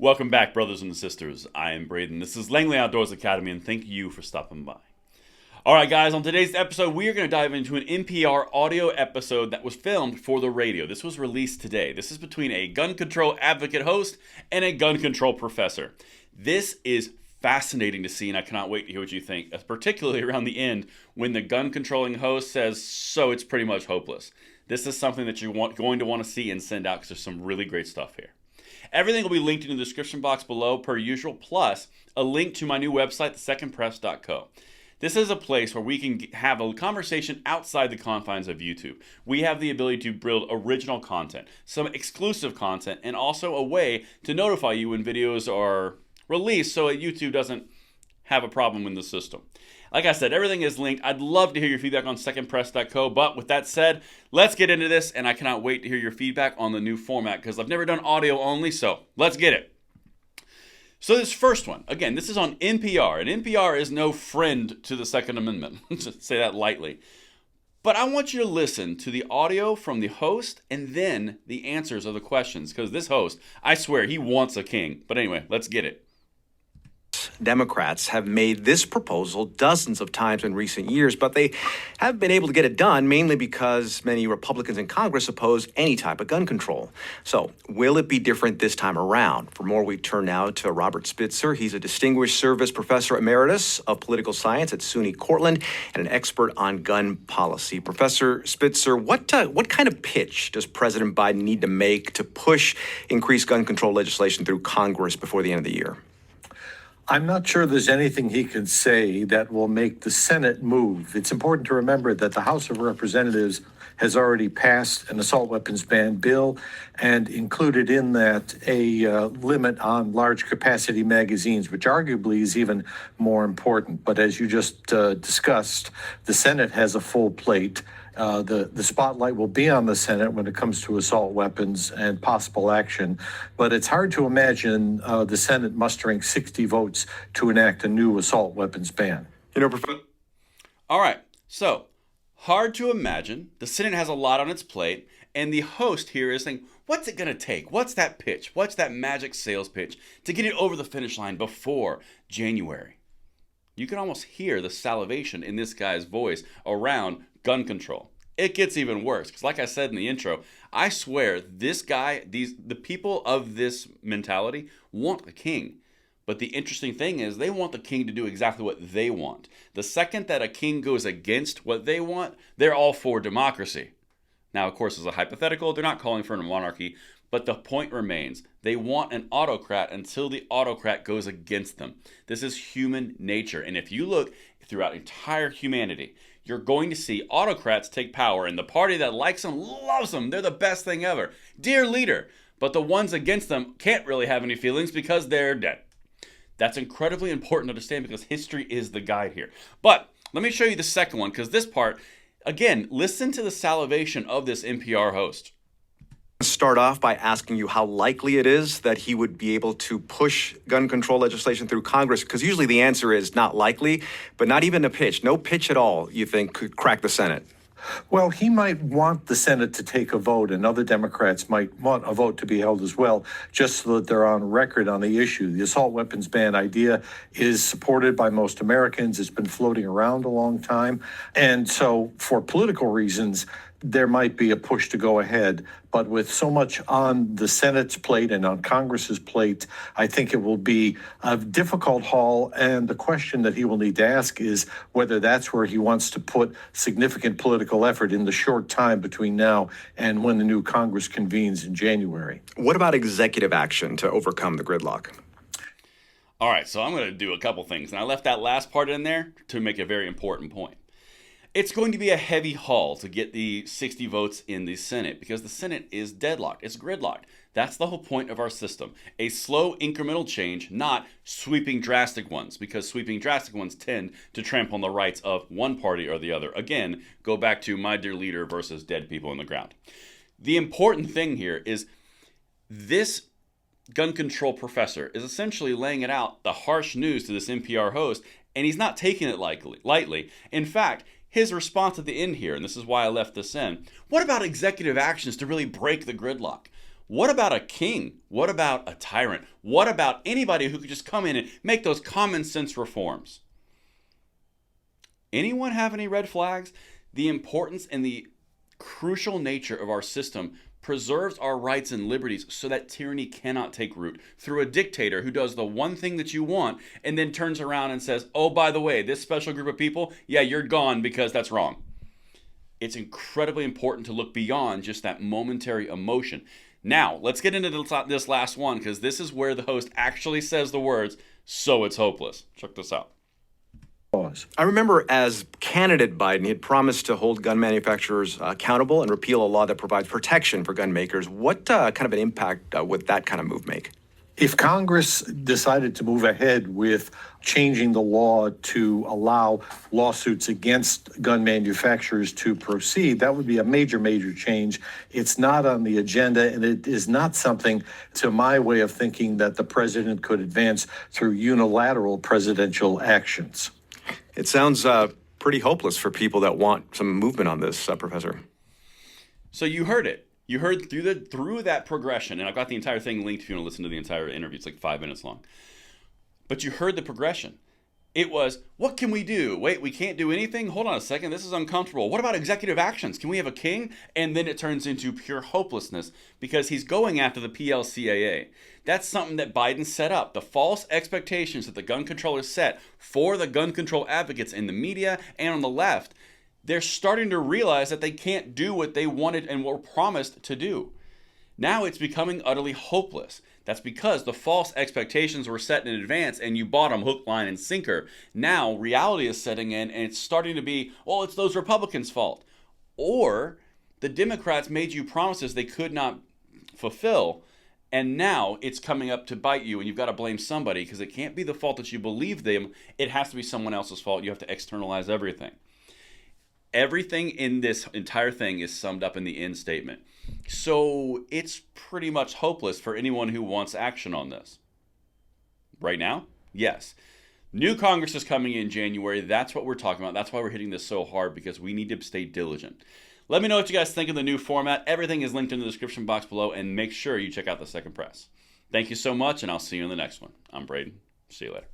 Welcome back, brothers and sisters. I am Braden. This is Langley Outdoors Academy, and thank you for stopping by. All right, guys, on today's episode, we are going to dive into an NPR audio episode that was filmed for the radio. This was released today. This is between a gun control advocate host and a gun control professor. This is fascinating to see, and I cannot wait to hear what you think, particularly around the end when the gun controlling host says, so it's pretty much hopeless. This is something that you're going to want to see and send out because there's some really great stuff here. Everything will be linked in the description box below per usual, plus a link to my new website, thesecondpress.co. This is a place where we can have a conversation outside the confines of YouTube. We have the ability to build original content, some exclusive content, and also a way to notify you when videos are released so that YouTube doesn't have a problem in the system. Like I said, everything is linked. I'd love to hear your feedback on secondpress.co, but with that said, let's get into this, and I cannot wait to hear your feedback on the new format because I've never done audio only, so let's get it. So this first one, again, this is on NPR, and NPR is no friend to the Second Amendment, to say that lightly. But I want you to listen to the audio from the host and then the answers of the questions, because this host, I swear, he wants a king. But anyway, let's get it. Democrats have made this proposal dozens of times in recent years, but they haven't been able to get it done, mainly because many Republicans in Congress oppose any type of gun control. So, will it be different this time around? For more, we turn now to Robert Spitzer. He's a distinguished service professor emeritus of political science at SUNY Cortland and an expert on gun policy. Professor Spitzer, what kind of pitch does President Biden need to make to push increased gun control legislation through Congress before the end of the year? I'm not sure there's anything he could say that will make the Senate move. It's important to remember that the House of Representatives has already passed an assault weapons ban bill and included in that a limit on large capacity magazines, which arguably is even more important. But as you just discussed, the Senate has a full plate. The spotlight will be on the Senate when it comes to assault weapons and possible action. But it's hard to imagine the Senate mustering 60 votes to enact a new assault weapons ban. All right, so hard to imagine. The Senate has a lot on its plate, and the host here is saying, what's it going to take? What's that pitch? What's that magic sales pitch to get it over the finish line before January? You can almost hear the salivation in this guy's voice around gun control. It gets even worse because, like I said in the intro, I swear this guy, the people of this mentality want a king. But the interesting thing is they want the king to do exactly what they want. The second that a king goes against what they want, they're all for democracy. Now, of course, as a hypothetical, they're not calling for a monarchy, but the point remains. They want an autocrat until the autocrat goes against them. This is human nature. And if you look throughout entire humanity, you're going to see autocrats take power, and the party that likes them loves them. They're the best thing ever. Dear leader. But the ones against them can't really have any feelings because they're dead. That's incredibly important to understand because history is the guide here. But let me show you the second one because this part, again, listen to the salivation of this NPR host. Start off by asking you how likely it is that he would be able to push gun control legislation through Congress, because usually the answer is not likely, but not even a pitch. No pitch at all, you think, could crack the Senate. Well, he might want the Senate to take a vote, and other Democrats might want a vote to be held as well, just so that they're on record on the issue. The assault weapons ban idea is supported by most Americans. It's been floating around a long time. And so for political reasons, there might be a push to go ahead. But with so much on the Senate's plate and on Congress's plate, I think it will be a difficult haul. And the question that he will need to ask is whether that's where he wants to put significant political effort in the short time between now and when the new Congress convenes in January. What about executive action to overcome the gridlock? All right, so I'm going to do a couple things. And I left that last part in there to make a very important point. It's going to be a heavy haul to get the 60 votes in the Senate because the Senate is deadlocked. It's gridlocked. That's the whole point of our system. A slow incremental change, not sweeping drastic ones, because sweeping drastic ones tend to trample on the rights of one party or the other. Again, go back to my dear leader versus dead people on the ground. The important thing here is this gun control professor is essentially laying it out, the harsh news to this NPR host, and he's not taking it lightly. In fact, his response at the end here, and this is why I left this in, what about executive actions to really break the gridlock? What about a king? What about a tyrant? What about anybody who could just come in and make those common sense reforms? Anyone have any red flags? The importance and the crucial nature of our system preserves our rights and liberties so that tyranny cannot take root through a dictator who does the one thing that you want and then turns around and says, oh, by the way, this special group of people, yeah, you're gone because that's wrong. It's incredibly important to look beyond just that momentary emotion. Now, let's get into this last one, because this is where the host actually says the words, so it's hopeless. Check this out. I remember as candidate Biden, he had promised to hold gun manufacturers accountable and repeal a law that provides protection for gun makers. What kind of an impact would that kind of move make? If Congress decided to move ahead with changing the law to allow lawsuits against gun manufacturers to proceed, that would be a major, major change. It's not on the agenda, and it is not something, to my way of thinking, that the president could advance through unilateral presidential actions. It sounds pretty hopeless for people that want some movement on this, Professor. So you heard it. You heard through that progression, and I've got the entire thing linked if you want to listen to the entire interview. It's like 5 minutes long. But you heard the progression. It was, what can we do? Wait, we can't do anything? Hold on a second, this is uncomfortable. What about executive actions? Can we have a king? And then it turns into pure hopelessness because he's going after the PLCAA. That's something that Biden set up. The false expectations that the gun controllers set for the gun control advocates in the media and on the left, they're starting to realize that they can't do what they wanted and were promised to do. Now it's becoming utterly hopeless. That's because the false expectations were set in advance and you bought them hook, line, and sinker. Now reality is setting in and it's starting to be, well, it's those Republicans' fault. Or the Democrats made you promises they could not fulfill, and now it's coming up to bite you and you've got to blame somebody because it can't be the fault that you believe them. It has to be someone else's fault. You have to externalize everything. Everything in this entire thing is summed up in the end statement. So it's pretty much hopeless for anyone who wants action on this. Right now? Yes. New Congress is coming in January. That's what we're talking about. That's why we're hitting this so hard, because we need to stay diligent. Let me know what you guys think of the new format. Everything is linked in the description box below, and make sure you check out the Second Press. Thank you so much, and I'll see you in the next one. I'm Braden. See you later.